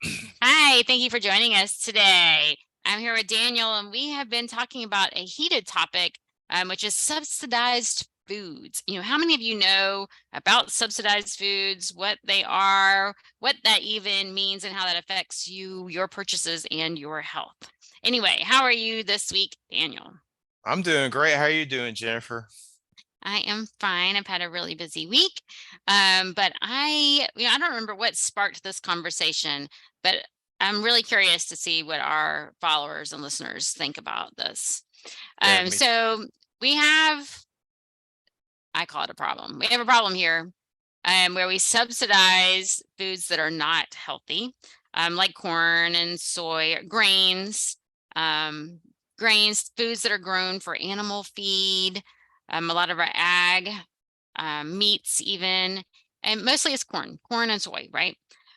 Hi, thank you for joining us today. I'm here with Daniel, and we have been talking about a heated topic, which is subsidized foods. How many of you know about subsidized foods, what they are, what that even means, and how that affects you, your purchases, and your health? Anyway, how are you this week, Daniel? I'm doing great. How are you doing, Jennifer? I am fine. I've had a really busy week. But I don't remember what sparked this conversation, but I'm really curious to see what our followers and listeners think about this. Yeah, me. So we have, I call it a problem. We have a problem here where we subsidize foods that are not healthy, like corn and soy, um, grains, foods that are grown for animal feed, a lot of our ag, meats even, and mostly it's corn and soy, right?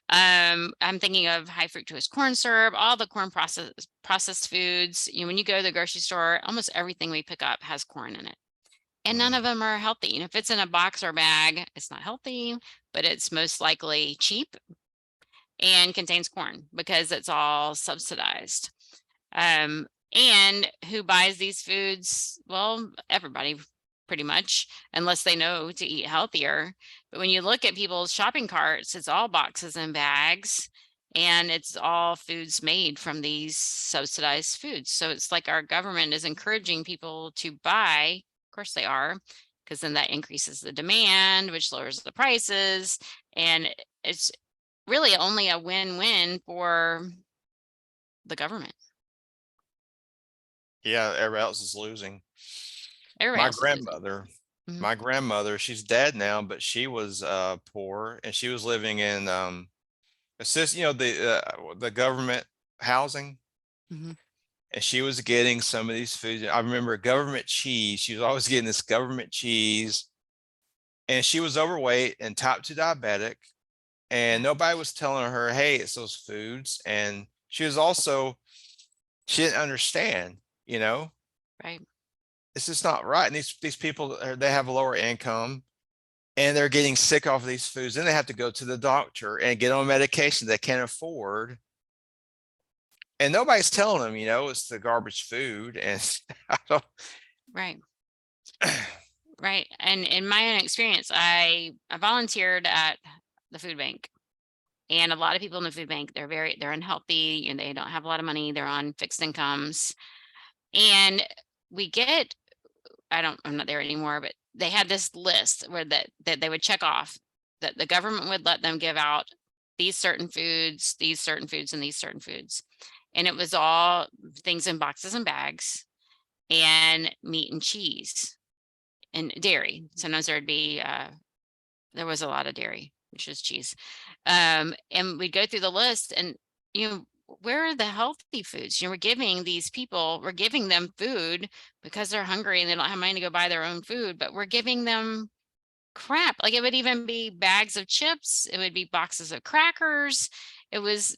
I'm thinking of high fructose corn syrup, all the corn processed foods. When you go to the grocery store, almost everything we pick up has corn in it. And none Mm. of them are healthy. If it's in a box or bag, it's not healthy, but it's most likely cheap and contains corn because it's all subsidized. And who buys these foods? Well, everybody pretty much, unless they know to eat healthier. But when you look at people's shopping carts, it's all boxes and bags, and it's all foods made from these subsidized foods. So it's like our government is encouraging people to buy. Of course they are, because then that increases the demand, which lowers the prices. And it's really only a win-win for the government. Yeah, everybody else is losing. Everybody My else is losing. grandmother, Mhm. my grandmother, she's dead now, but she was poor and she was living in the government housing, Mhm. and she was getting some of these foods. I remember government cheese. She was always getting this government cheese, and she was overweight and type 2 diabetic, and Yeah, nobody was telling her, "Hey, it's those foods." And she didn't understand, you know. right. It's just not right. And these people, they have a lower income and they're getting sick off of these foods. Then they have to go to the doctor and get on medication they can't afford. And nobody's telling them, it's the garbage food. And I don't, Right. Right. And in my own experience, I volunteered at the food bank. And a lot of people in the food bank, they're unhealthy and they don't have a lot of money. They're on fixed incomes. And we get, I'm not there anymore, but they had this list where that they would check off that the government would let them give out these certain foods, and these certain foods. And it was all things in boxes and bags, and meat and cheese and dairy. Sometimes there'd be there was a lot of dairy, which is cheese. And we'd go through the list, and you know, where are the healthy foods? We're giving them food because they're hungry and they don't have money to go buy their own food, but we're giving them crap. Like, it would even be bags of chips, it would be boxes of crackers. There was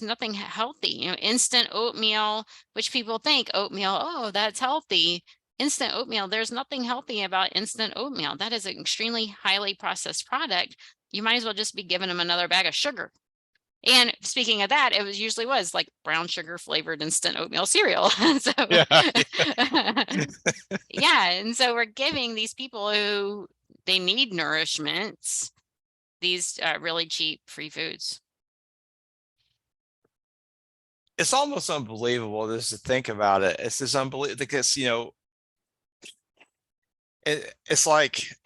nothing healthy. Instant oatmeal, which people think oatmeal, oh, that's healthy. Instant oatmeal, there's nothing healthy about instant oatmeal. That is an extremely highly processed product. You might as well just be giving them another bag of sugar. And speaking of that, usually was like brown sugar flavored instant oatmeal cereal. So yeah. yeah, and so we're giving these people who they need nourishments these really cheap free foods. It's almost unbelievable just to think about it. It's just unbelievable because, it's like,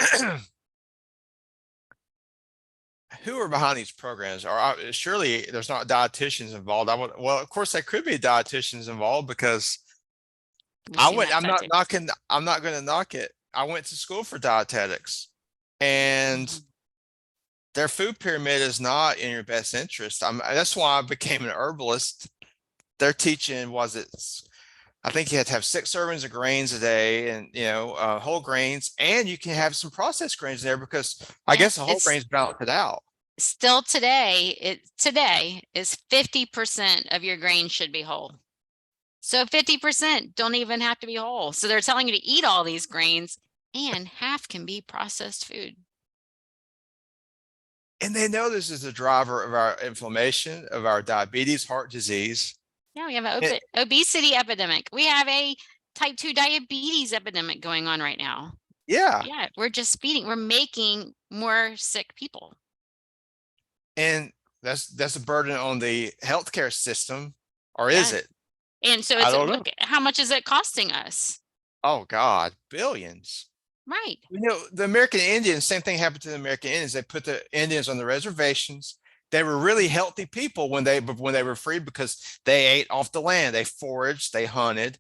who are behind these programs? Surely there's not dietitians involved. Well, of course, there could be dietitians involved because We've seen that I'm side not too. knocking, I'm not going to knock it. I went to school for dietetics, and Mhm. their food pyramid is not in your best interest. That's why I became an herbalist. They're teaching, I think you have to have 6 servings of grains a day, and whole grains, and you can have some processed grains in there because I Yeah, guess the whole grains balance it out. still today, it today is 50% of your grain should be whole. So 50% don't even have to be whole. So they're telling you to eat all these grains, and half can be processed food. And they know this is a driver of our inflammation, of our diabetes, heart disease. Yeah, we have an And obesity epidemic. We have a type 2 diabetes epidemic going on right now. yeah, Yeah, we're just feeding, we're making more sick people. and that's a burden on the healthcare system, or is Yeah. it? And so I it's don't know. look, how much is it costing us? Oh God, billions. Right. You know, the American Indians, same thing happened to the American Indians. They put the Indians on the reservations. They were really healthy people when they were free because they ate off the land, they foraged, they hunted.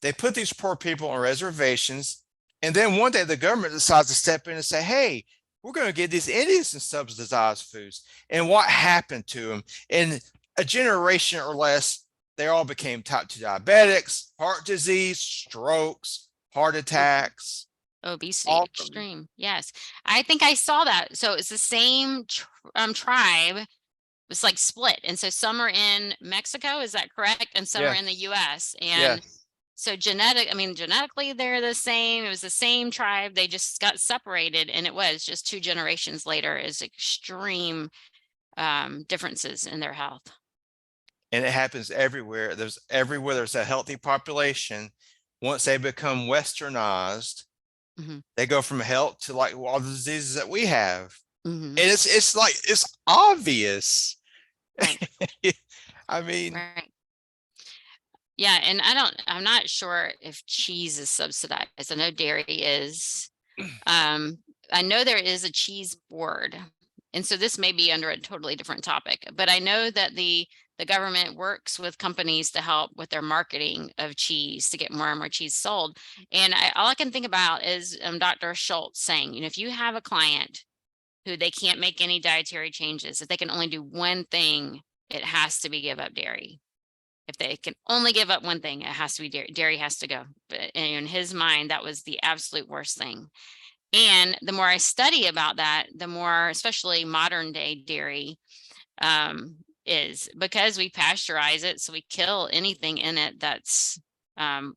They put these poor people on reservations, and then one day the government decides to step in and say, "Hey, we're going to give these Indians some subsidized foods." And what happened to them in a generation or less? They all became type 2 diabetics, heart disease, strokes, heart attacks, Obesity all from extreme. Yes. I think I saw that. So it's the same tribe. It's like split. And so some are in Mexico, is that correct? And some are yeah, in the US. yeah. And so genetically they're the same. It was the same tribe. They just got separated, and it was just 2 generations later is extreme differences in their health. And it happens everywhere. Everywhere there's a healthy population. Once they become westernized, Hmm. they go from health to like all the diseases that we have. Hmm. And it's like it's obvious. Right. I mean, Right. Yeah, and I'm not sure if cheese is subsidized. I know dairy is. Um, I know there is a cheese board. And so this may be under a totally different topic, but I know that the government works with companies to help with their marketing of cheese to get more and more cheese sold. And all I can think about is Dr. Schultz saying, if you have a client who they can't make any dietary changes, if they can only do one thing, it has to be give up dairy. If they can only give up one thing, it has to be dairy. Dairy has to go. But in his mind, that was the absolute worst thing. And the more I study about that, the more, especially modern day dairy, is because we pasteurize it. So we kill anything in it that's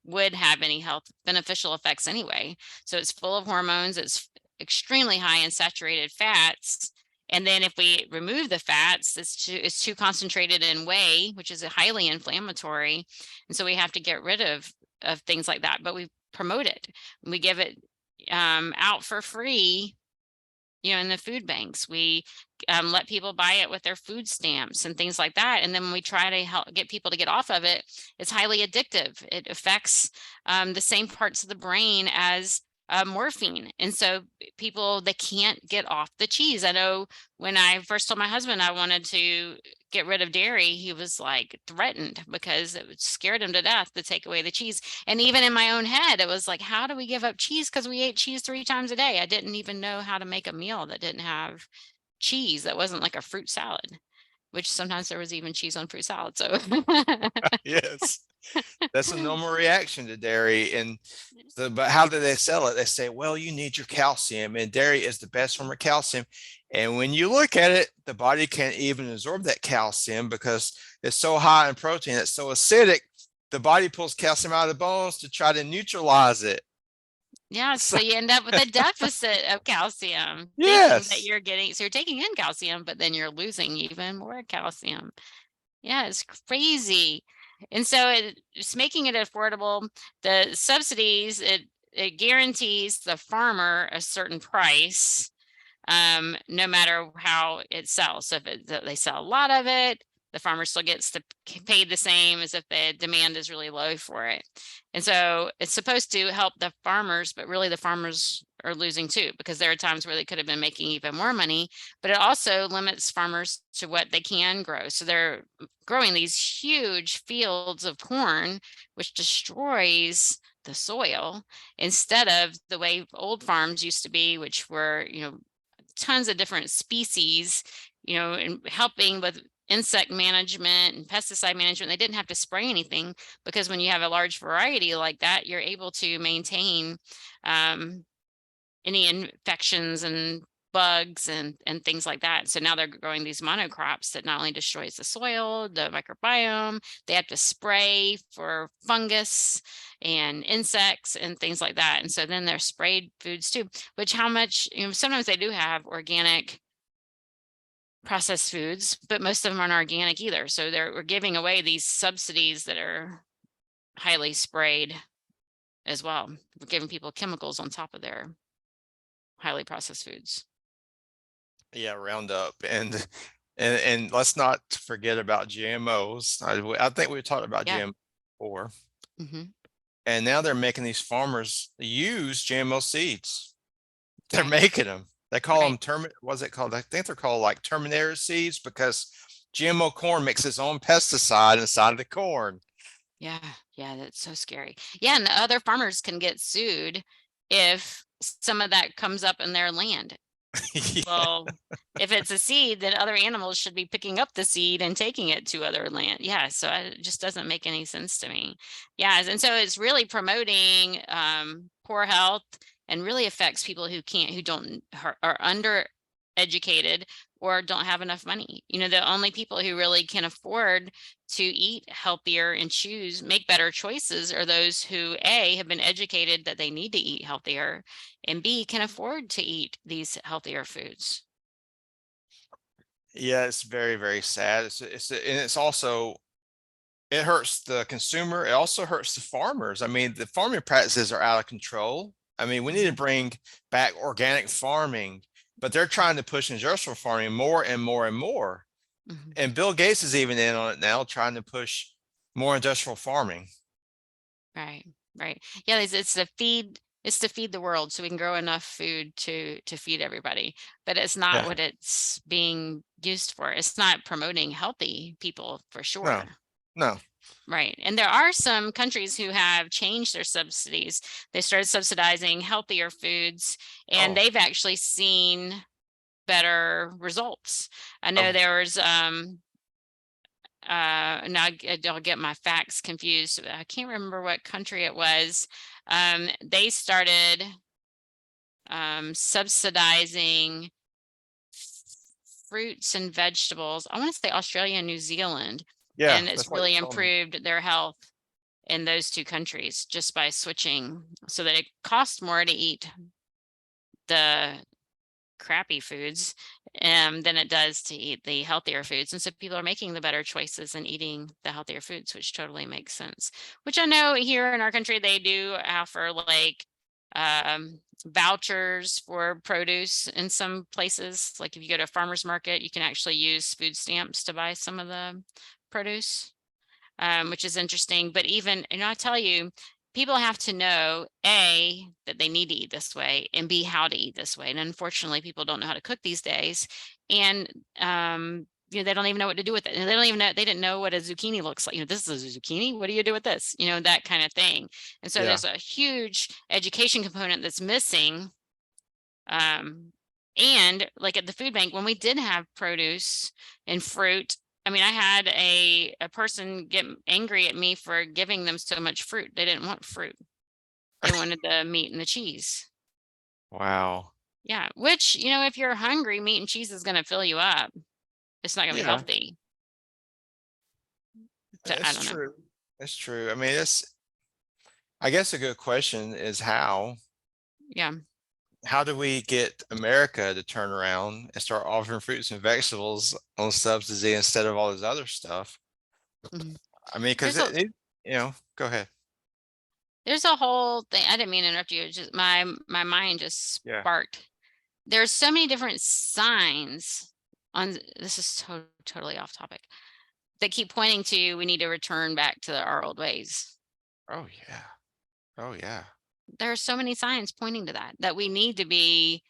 would have any health beneficial effects anyway. So it's full of hormones. It's extremely high in saturated fats. And then if we remove the fats, it's too concentrated in whey, which is a highly inflammatory. And so we have to get rid of things like that. But we promote it. We give it out for free, in the food banks. We let people buy it with their food stamps and things like that. And then when we try to help get people to get off of it, it's highly addictive. It affects the same parts of the brain as morphine. And so people, they can't get off the cheese. I know when I first told my husband I wanted to get rid of dairy, he was like threatened because it scared him to death to take away the cheese. And even in my own head, it was like, how do we give up cheese? Because we ate cheese 3 times a day. I didn't even know how to make a meal that didn't have cheese, that wasn't like a fruit salad, which sometimes there was even cheese on fruit salad. So yes, that's a normal reaction to dairy. And but how do they sell it? They say, well, you need your calcium, and dairy is the best form of calcium. And when you look at it, the body can't even absorb that calcium because it's so high in protein, it's so acidic. The body pulls calcium out of the bones to try to neutralize it. yeah, So, so you end up with a deficit of calcium, thinking that yes. you're getting, so you're taking in calcium, but then you're losing even more calcium. Yeah, it's crazy. And so it's making it affordable. The subsidies, it guarantees the farmer a certain price, no matter how it sells. So if they sell a lot of it, the farmer still gets paid the same as if the demand is really low for it. And so it's supposed to help the farmers, but really the farmers are losing too, because there are times where they could have been making even more money, but it also limits farmers to what they can grow. So they're growing these huge fields of corn, which destroys the soil, instead of the way old farms used to be, which were, tons of different species, and helping with insect management and pesticide management. They didn't have to spray anything, because when you have a large variety like that, you're able to maintain any infections and bugs and things like that. So now they're growing these monocrops that not only destroys the soil, the microbiome, they have to spray for fungus and insects and things like that. And so then they're sprayed foods too, which how much, sometimes they do have organic processed foods, but most of them aren't organic either. So we're giving away these subsidies that are highly sprayed as well. We're giving people chemicals on top of their highly processed foods. Yeah, Roundup and let's not forget about GMOs. I think we talked about Yeah. GM before, Hmm. and now they're making these farmers use GMO seeds. They're Right. making them. They call Right. them what's it called? I think they're called like Terminator seeds because GMO corn makes its own pesticide inside of the corn. Yeah. Yeah. That's so scary. Yeah. And the other farmers can get sued if some of that comes up in their land. Yeah. Well, if it's a seed, then other animals should be picking up the seed and taking it to other land. Yeah, so it just doesn't make any sense to me. Yeah, and so it's really promoting poor health and really affects people who can't, who don't are under educated or don't have enough money. You know, the only people who really can afford to eat healthier and choose, make better choices are those who A, have been educated that they need to eat healthier, and B, can afford to eat these healthier foods. Yeah, it's very, very sad. And it's also, it hurts the consumer. It also hurts the farmers. I mean, the farming practices are out of control. I mean, we need to Mhm, bring back organic farming, but they're trying to push industrial farming more and more and more. mhm. And Bill Gates is even in on it now, trying to push more industrial farming. Right, right. Yeah, it's to feed the world so we can grow enough food to feed everybody. But it's not Yeah. what it's being used for. It's not promoting healthy people for No, sure. no. Right. And there are some countries who have changed their subsidies. They started subsidizing healthier foods, and Oh, they've actually seen better results. I know oh, there was now I'll get my facts confused. I can't remember what country it was. They started subsidizing fruits and vegetables. I want to say Australia and New Zealand, yeah, and it's that's what you really told me. improved their health in those two countries just by switching, so that it costs more to eat the crappy foods than it does to eat the healthier foods. And so people are making the better choices and eating the healthier foods, which totally makes sense. Which I know here in our country, they do offer like vouchers for produce in some places. Like if you go to a farmer's market, you can actually use food stamps to buy some of the produce, which is interesting. But even, and I tell you, people have to know A, that they need to eat this way, and B, how to eat this way. And unfortunately, people don't know how to cook these days. And you know, they don't even know what to do with it. And they don't even know, they didn't know what a zucchini looks like. You know, this is a zucchini. What do you do with this? You know, that kind of thing. And so Yeah. there's a huge education component that's missing. Um, and like at the food bank, when we did have produce and fruit, I mean, I had a person get angry at me for giving them so much fruit. They didn't want fruit. They wanted the meat and the cheese. Wow. Yeah, which, you know, if you're hungry, meat and cheese is going to fill you up. It's not going to be Yeah, healthy. So I it's don't know. true. It's true. I mean, I guess a good question is Yeah. how do we get America to turn around and start offering fruits and vegetables on subsidy instead of all this other stuff? Mhm. I mean, because There's a go ahead. there's a whole thing. I didn't mean to interrupt you. It's just my mind just Yeah. sparked. There's so many different signs on this is totally off topic. They keep pointing to we need to return back to our old ways. Oh yeah. Oh yeah. There are so many signs pointing to that we need to be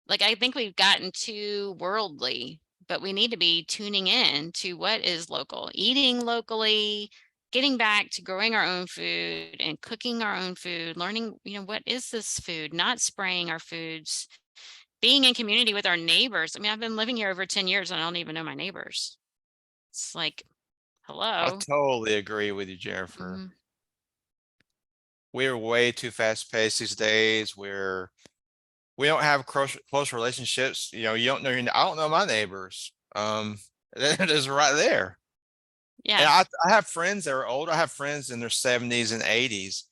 like, I think we've gotten too worldly, but we need to be tuning in to what is local, eating locally, getting back to growing our own food and cooking our own food, learning, you know, what is this food, not spraying our foods, being in community with our neighbors. I mean, I've been living here over 10 years and I don't even know my neighbors. It's like, I hello. totally agree with you, Jennifer. Mhm. We're way too fast paced these days. We don't have close relationships. You know, you don't know I don't know my neighbors. It is right there. And Yeah. I have friends that are old. I have friends in their 70s and 80s,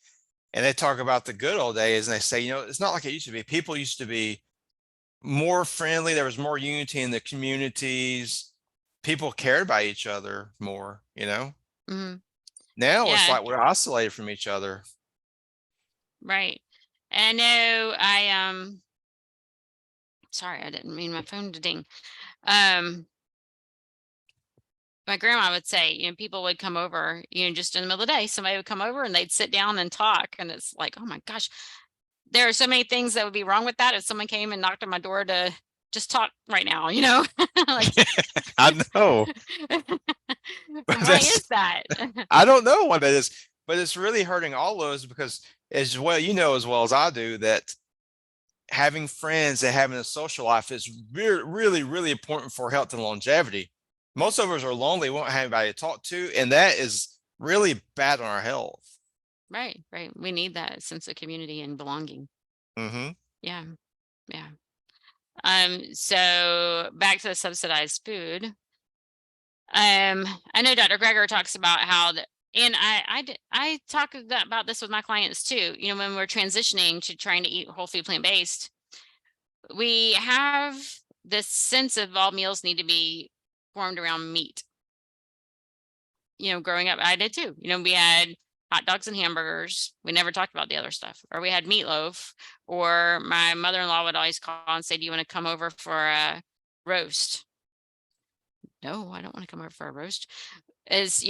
and they talk about the good old days, and they say, you know, it's not like it used to be. People used to be more friendly. There was more unity in the communities. People cared about each other more, you know? Hmm. Now it's Yeah, like we're isolated from each other. right. And I know sorry, I didn't mean my phone to ding. Um, my grandma would say, people would come over, just in the middle of the day, somebody would come over and they'd sit down and talk. And it's like, oh my gosh, there are so many things that would be wrong with that if someone came and knocked on my door to just talk right now, like, I know. But why is that? I don't know what that is, but it's really hurting all of us because as well, you know, as well as I do, that having friends and having a social life is really, really important for health and longevity. Most of us are lonely, won't have anybody to talk to, and that is really bad on our health. Right, right. We need that sense of community and belonging. Mm-hmm. Yeah, yeah. So back to the subsidized food. I know Dr. Greger talks about how and I talk about this with my clients too. When we're transitioning to trying to eat whole food, plant-based, we have this sense of all meals need to be formed around meat. Growing up, I did too. We had hot dogs and hamburgers. We never talked about the other stuff. Or we had meatloaf. Or my mother-in-law would always call and say, "Do you want to come over for a roast?" No, I don't want to come over for a roast. It's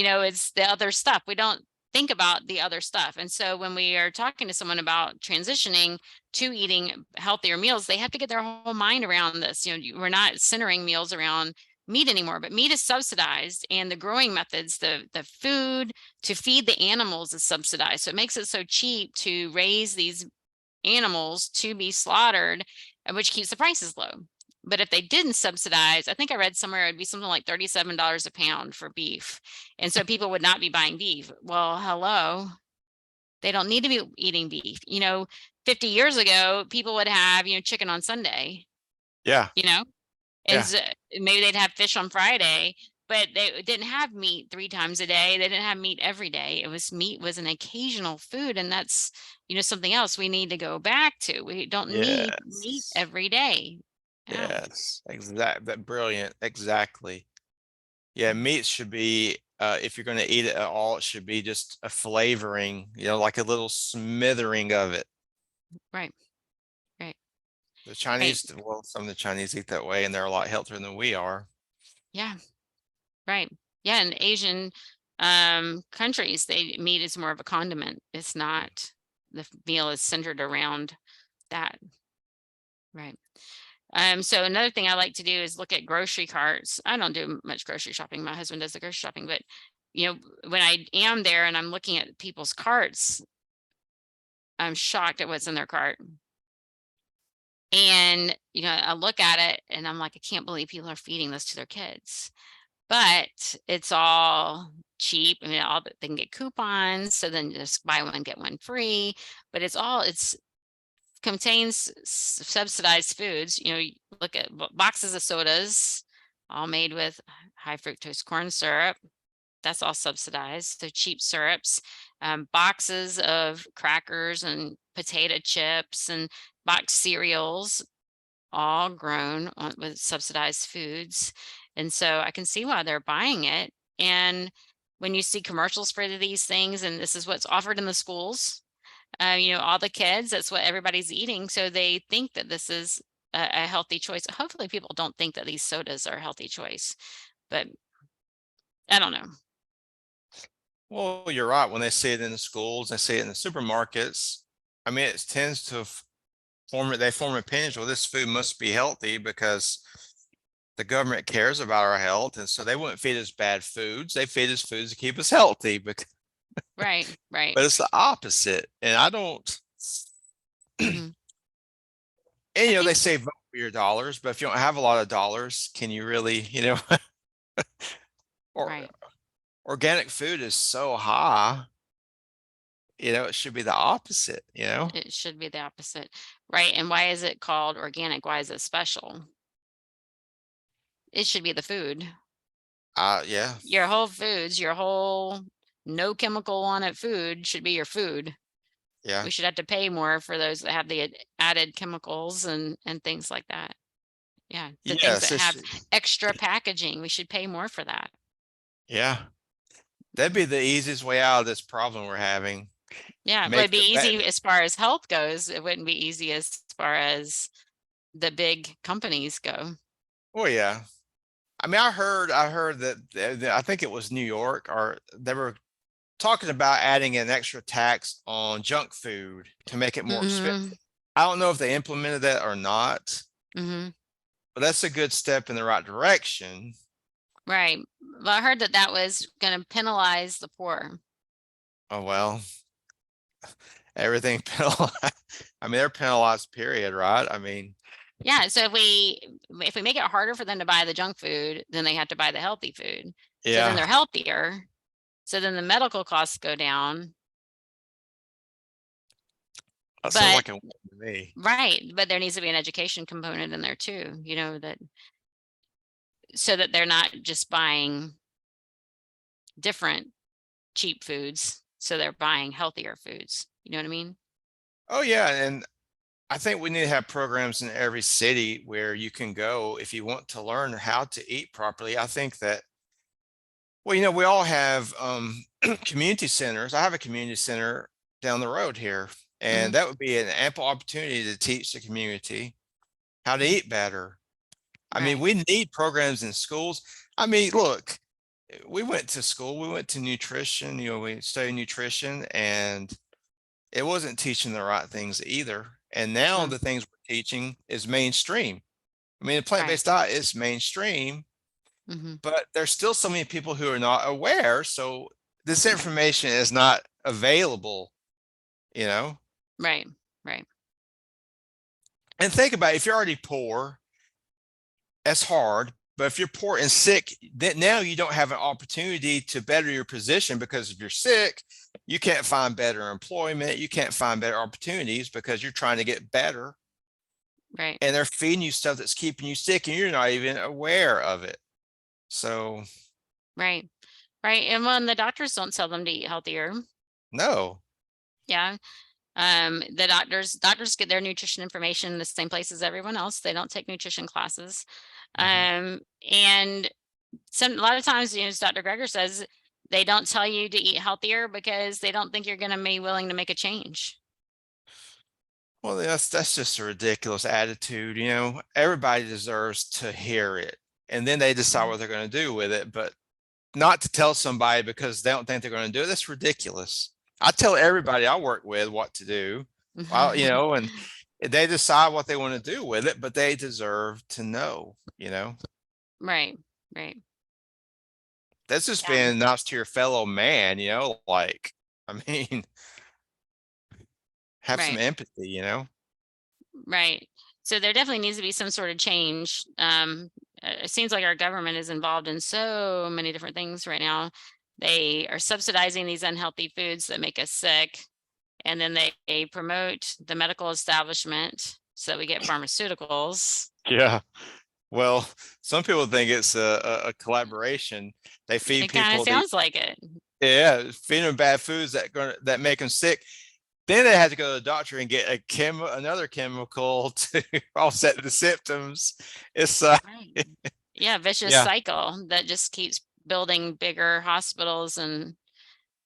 the other stuff. We don't think about the other stuff. And so when we are talking to someone about transitioning to eating healthier meals, they have to get their whole mind around this. We're not centering meals around meat anymore, but meat is subsidized, and the growing methods, the food to feed the animals is subsidized. So it makes it so cheap to raise these animals to be slaughtered, which keeps the prices low. But if they didn't subsidize, I think I read somewhere it'd be something like $37 a pound for beef. And so people would not be buying beef. Well, hello. They don't need to be eating beef. 50 years ago, people would have, chicken on Sunday, Yeah, you know, and yeah, so maybe they'd have fish on Friday, but they didn't have meat 3 times a day. They didn't have meat every day. Meat was an occasional food. And that's, something else we need to go back to. We don't need meat yes, every day. Yeah. yes, exact. That brilliant, exactly. Yeah, meat should be, if you're going to eat it at all, it should be just a flavoring, like a little smithering of it. Right. Right. The Right. Chinese, well, some of the Chinese eat that way, and they're a lot healthier than we are. Yeah. Right. Yeah. In Asian countries, meat is more of a condiment. It's not, the meal is centered around that. Right. So another thing I like to do is look at grocery carts. I don't do much grocery shopping. My husband does the grocery shopping, but when I am there and I'm looking at people's carts, I'm shocked at what's in their cart. And I look at it and I'm like, I can't believe people are feeding this to their kids. But it's all cheap. I mean, they can get coupons, so then just buy one get one free. But it's contains subsidized foods. You look at boxes of sodas, all made with high fructose corn syrup. That's all subsidized. So cheap syrups, boxes of crackers and potato chips and box cereals, all grown with subsidized foods. And so I can see why they're buying it. And when you see commercials for these things, and this is what's offered in the schools, all the kids, that's what everybody's eating. So they think that this is a healthy choice. Hopefully people don't think that these sodas are a healthy choice, but I don't know. Well, you're right. When they see it in the schools, they see it in the supermarkets. I mean, it tends to they form opinions. Well, this food must be healthy because the government cares about our health. And so they wouldn't feed us bad foods. They feed us foods to keep us healthy. But, Right, right. but it's the opposite. And I don't, Hmm. and I they think, say vote for your dollars, but if you don't have a lot of dollars, can you really, or right. organic food is so high, it should be the opposite. It should be the opposite. Right. And why is it called organic? Why is it special? It should be the food. Yeah, Your whole foods, your whole no chemical on it food should be your food. yeah. We should have to pay more for those that have the added chemicals and things like that. Yeah, the things Yes, that have extra packaging, we should pay more for that. yeah, that'd be the easiest way out of this problem we're having. Yeah, it Make would be the easy as far as health goes. It wouldn't be easy as far as the big companies go. Oh yeah. I mean, I heard that I think it was New York, or they were talking about adding an extra tax on junk food to make it more Hmm. expensive. I don't know if they implemented that or not, Hmm. but that's a good step in the right direction. Right. Well, I heard that that was going to penalize the poor. Oh well, everything penalized. I mean, they're penalized, period, right? I mean, Yeah. So if we make it harder for them to buy the junk food, then they have to buy the healthy food. So then yeah, they're healthier. So then the medical costs go down. that sounds But like a win to me. right, but there needs to be an education component in there too, that so that they're not just buying different cheap foods, so they're buying healthier foods. You know what I mean? Oh yeah, and I think we need to have programs in every city where you can go if you want to learn how to eat properly. I think that, well, we all have community centers. I have a community center down the road here, and Hmm. that would be an ample opportunity to teach the community how to eat better. I mean, Right. we need programs in schools. I mean, look, we went to school, we went to nutrition, we studied nutrition, and it wasn't teaching the right things either. And now Mm, the things we're teaching is mainstream. I mean, a right. plant-based diet is mainstream, Hmm. but there's still so many people who are not aware. So this information is not available, you know? Right. Right. And think about it, if you're already poor, that's hard. But if you're poor and sick, then now you don't have an opportunity to better your position, because if you're sick, you can't find better employment. You can't find better opportunities because you're trying to get better. Right. And they're feeding you stuff that's keeping you sick and you're not even aware of it. So, Right. Right. And when the doctors don't tell them to eat healthier, no. yeah. The doctors get their nutrition information in the same place as everyone else. They don't take nutrition classes. Mhm. And a lot of times, as Dr. Greger says, they don't tell you to eat healthier because they don't think you're going to be willing to make a change. Well, that's just a ridiculous attitude. Everybody deserves to hear it, and then they decide Mhm. what they're going to do with it. But not to tell somebody because they don't think they're going to do it. That's ridiculous. I tell everybody I work with what to do. Well, and they decide what they want to do with it, but they deserve to know. Right. Right. That's just Yeah. being nice to your fellow man, like, I mean, have some Right. empathy. Right. So there definitely needs to be some sort of change. It seems like our government is involved in so many different things right now. They are subsidizing these unhealthy foods that make us sick, and then they promote the medical establishment so we get pharmaceuticals. Yeah. Well, some people think it's a collaboration. They feed It kind of people the sounds like it. yeah, feed them bad foods that make them sick. Then they had to go to the doctor and get another chemical to offset the symptoms. It's Right. Yeah, vicious yeah, cycle that just keeps building bigger hospitals and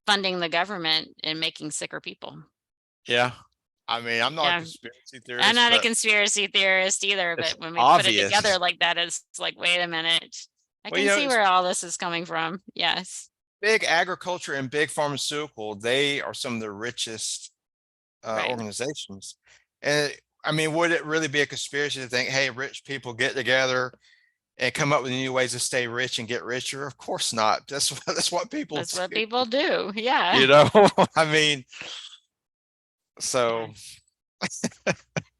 funding the government and making sicker people. yeah. I mean, I'm not a Yeah. conspiracy I'm theorist, not a but conspiracy theorist either, it's but when we put it obvious. together like that, it's like, wait a minute. I Well, can see it's where all this is coming from. Yes. big agriculture and big pharmaceutical. They are some of the richest Right. organizations. And I mean, would it really be a conspiracy to think, hey, rich people get together and come up with new ways to stay rich and get richer? Of course not. That's what people That's what do. people do. Yeah. You know, I mean, Yeah. so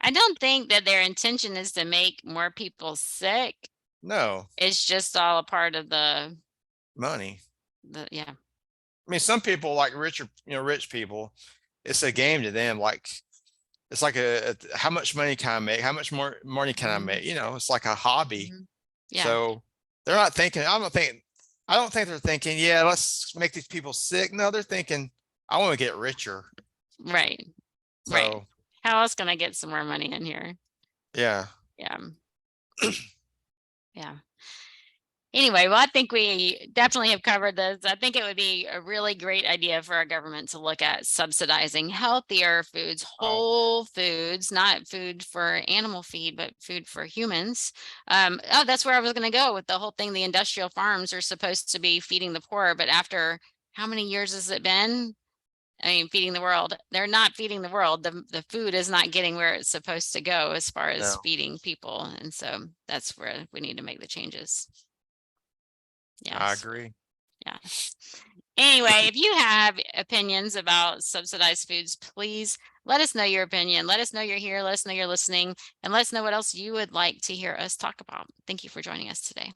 I don't think that their intention is to make more people sick. no It's just all a part of money. yeah. I mean, some people like rich people, it's a game to them. Like it's like how much money can I make? How much more money can I Hmm. make? It's like a hobby. Hmm. Yeah. So they're not thinking, I don't think they're thinking, yeah, let's make these people sick. No, they're thinking, I want to get richer. Right. Right. So How else can I get some more money in here? yeah. Yeah. Yeah. Anyway, well, I think we definitely have covered this. I think it would be a really great idea for our government to look at subsidizing healthier foods, Oh, whole foods, not food for animal feed, but food for humans. Oh, that's where I was going to go with the whole thing. The industrial farms are supposed to be feeding the poor, but after how many years has it been? I mean, feeding the world. They're not feeding the world. The food is not getting where it's supposed to go as far as no, feeding people. And so that's where we need to make the changes. I Yes. agree. Yeah. Anyway, if you have opinions about subsidized foods, please let us know your opinion. Let us know you're here. Let us know you're listening, and let us know what else you would like to hear us talk about. Thank you for joining us today.